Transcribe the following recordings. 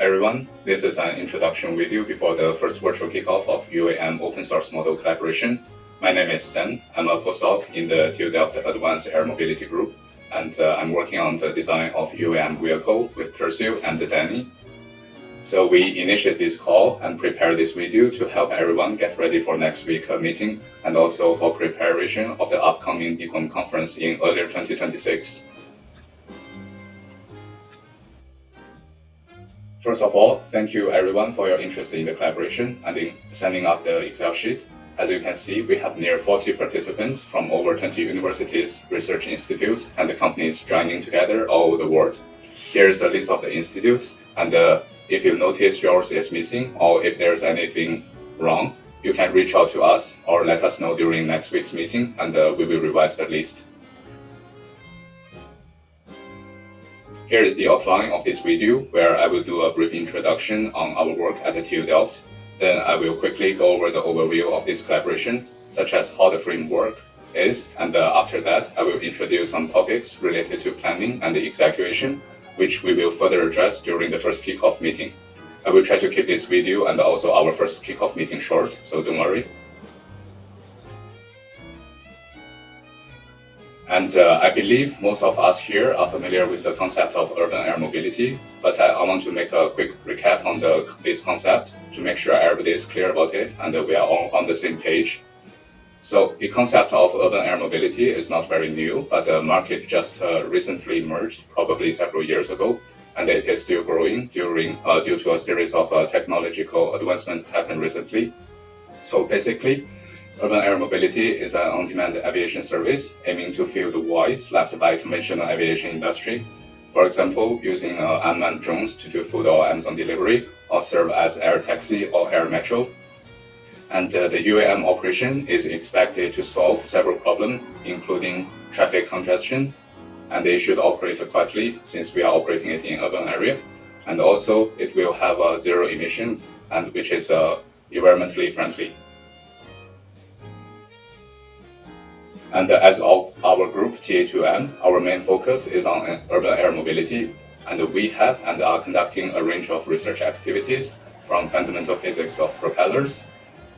everyone. This is an introduction video before the first virtual kickoff of UAM open source model collaboration. My name is Sen. I'm a postdoc in the TU Delft Advanced Air Mobility Group, and I'm working on the design of UAM vehicle with Tercio and Danny. So we initiate this call and prepare this video to help everyone get ready for next week's meeting and also for preparation of the upcoming DCOM conference in early 2026. First of all, thank you everyone for your interest in the collaboration and in sending up the Excel sheet. As you can see, we have near 40 participants from over 20 universities, research institutes, and the companies joining together all over the world. Here is the list of the institute, and if you notice yours is missing or if there's anything wrong, you can reach out to us or let us know during next week's meeting, and we will revise the list. Here is the outline of this video, where I will do a brief introduction on our work at the TU Delft. Then I will quickly go over the overview of this collaboration, such as how the framework is, and after that, I will introduce some topics related to planning and the execution, which we will further address during the first kickoff meeting. I will try to keep this video and also our first kickoff meeting short, so don't worry. And I believe most of us here are familiar with the concept of urban air mobility, but I want to make a quick recap on this concept to make sure everybody is clear about it and we are all on the same page. So the concept of urban air mobility is not very new, but the market just recently emerged, probably several years ago, and it is still growing due to a series of technological advancements happened recently. So basically, urban air mobility is an on-demand aviation service aiming to fill the voids left by conventional aviation industry. For example, using unmanned drones to do food or Amazon delivery, or serve as air taxi or air metro. And the UAM operation is expected to solve several problems, including traffic congestion, and they should operate quietly since we are operating it in urban area. And also, it will have a zero emission, and which is environmentally friendly. And as of our group, TA2M, our main focus is on urban air mobility, and we have and are conducting a range of research activities from fundamental physics of propellers,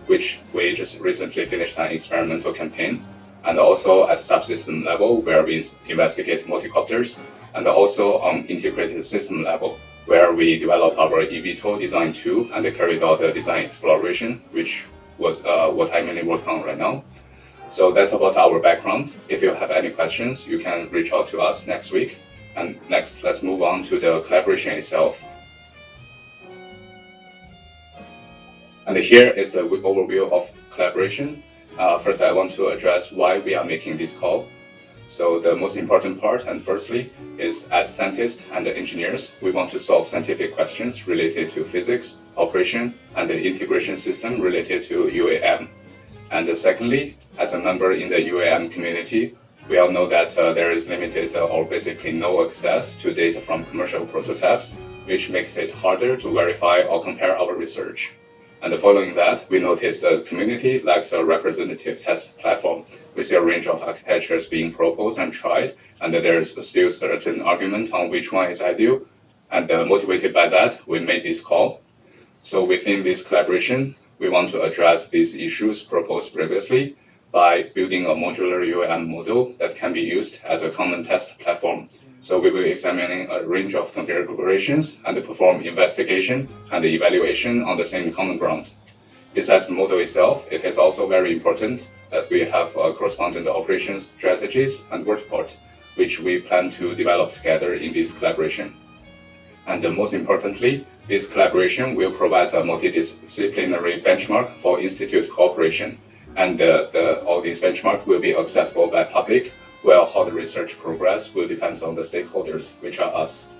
which we just recently finished an experimental campaign, and also at subsystem level, where we investigate multicopters, and also on integrated system level, where we develop our eVTOL design tool and carried out the design exploration, which was what I mainly work on right now. So that's about our background. If you have any questions, you can reach out to us next week. And next, let's move on to the collaboration itself. And here is the overview of collaboration. First, I want to address why we are making this call. So the most important part, and firstly, is as scientists and engineers, we want to solve scientific questions related to physics, operation, and the integration system related to UAM. And secondly, as a member in the UAM community, we all know that there is limited or basically no access to data from commercial prototypes, which makes it harder to verify or compare our research. And following that, we noticed the community lacks a representative test platform. We see a range of architectures being proposed and tried, and there is still certain argument on which one is ideal. And motivated by that, we made this call. So within this collaboration, we want to address these issues proposed previously by building a modular UAM model that can be used as a common test platform. So we will be examining a range of configurations and perform investigation and evaluation on the same common ground. Besides the model itself, it is also very important that we have corresponding operations strategies and work report, which we plan to develop together in this collaboration. And most importantly, this collaboration will provide a multidisciplinary benchmark for institute cooperation. And all these benchmarks will be accessible by public, while how the research progress will depend on the stakeholders, which are us.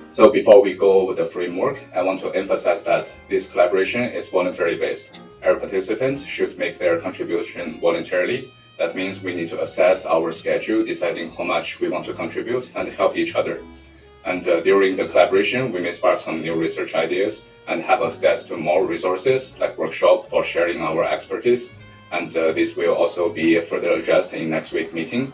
So before we go over the framework, I want to emphasize that this collaboration is voluntary based. Our participants should make their contribution voluntarily. That means we need to assess our schedule, deciding how much we want to contribute and help each other. And during the collaboration, we may spark some new research ideas and have access to more resources like workshop for sharing our expertise. And this will also be further addressed in next week's meeting.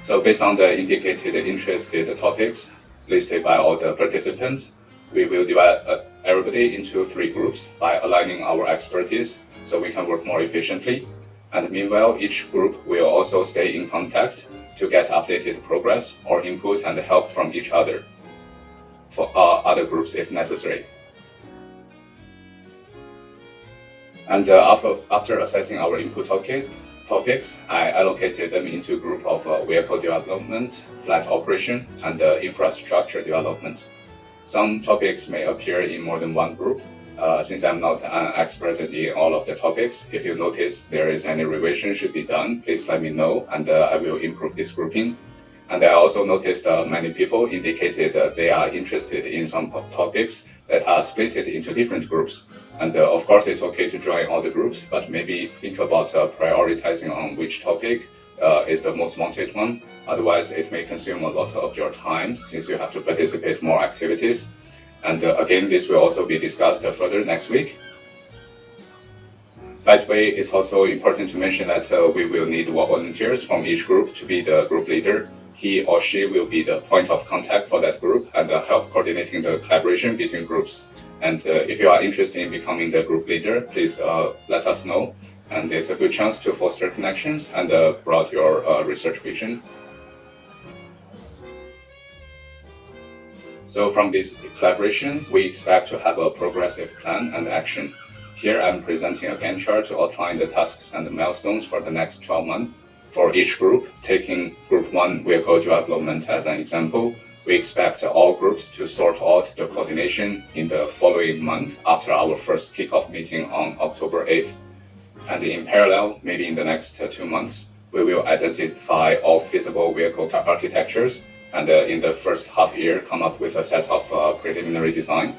So based on the indicated interested topics listed by all the participants, we will divide everybody into 3 groups by aligning our expertise so we can work more efficiently. And meanwhile, each group will also stay in contact to get updated progress or input and help from each other for other groups if necessary. And after assessing our input topics, I allocated them into a group of vehicle development, flight operation, and infrastructure development. Some topics may appear in more than one group. Since I'm not an expert in all of the topics, if you notice there is any revision should be done, please let me know, and I will improve this grouping. And I also noticed many people indicated they are interested in some topics that are split into different groups. And of course, it's okay to join all the groups, but maybe think about prioritizing on which topic is the most wanted one. Otherwise, it may consume a lot of your time since you have to participate more activities. And again, this will also be discussed further next week. By the way, it's also important to mention that we will need volunteers from each group to be the group leader. He or she will be the point of contact for that group and help coordinating the collaboration between groups. And if you are interested in becoming the group leader, please let us know. And it's a good chance to foster connections and broaden your research vision. So from this collaboration, we expect to have a progressive plan and action. Here I'm presenting a Gantt chart to outline the tasks and the milestones for the next 12 months. For each group, taking Group 1 vehicle development as an example, we expect all groups to sort out the coordination in the following month after our first kickoff meeting on October 8th. And in parallel, maybe in the next 2 months, we will identify all feasible vehicle architectures and in the first half year come up with a set of preliminary design.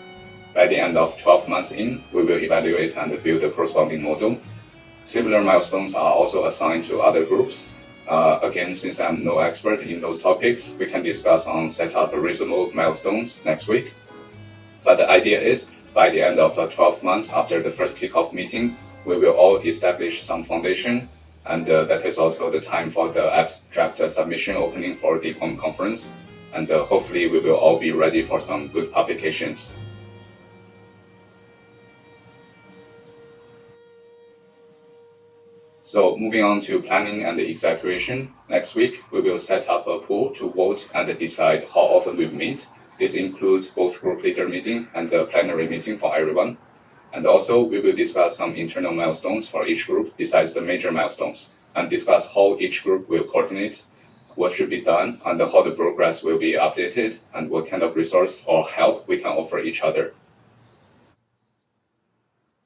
By the end of 12 months in, we will evaluate and build a corresponding model. Similar milestones are also assigned to other groups. Again, since I'm no expert in those topics, we can discuss on set up reasonable milestones next week. But the idea is, by the end of 12 months after the first kickoff meeting, we will all establish some foundation, and that is also the time for the abstract submission opening for the conference, and hopefully we will all be ready for some good publications. So moving on to planning and execution, next week we will set up a pool to vote and decide how often we meet. This includes both group leader meeting and a plenary meeting for everyone. And also we will discuss some internal milestones for each group besides the major milestones, and discuss how each group will coordinate, what should be done, and how the progress will be updated, and what kind of resource or help we can offer each other.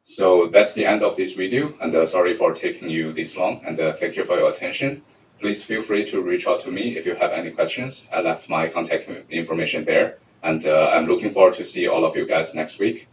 So that's the end of this video, and sorry for taking you this long, and thank you for your attention. Please feel free to reach out to me if you have any questions. I left my contact information there, and I'm looking forward to see all of you guys next week.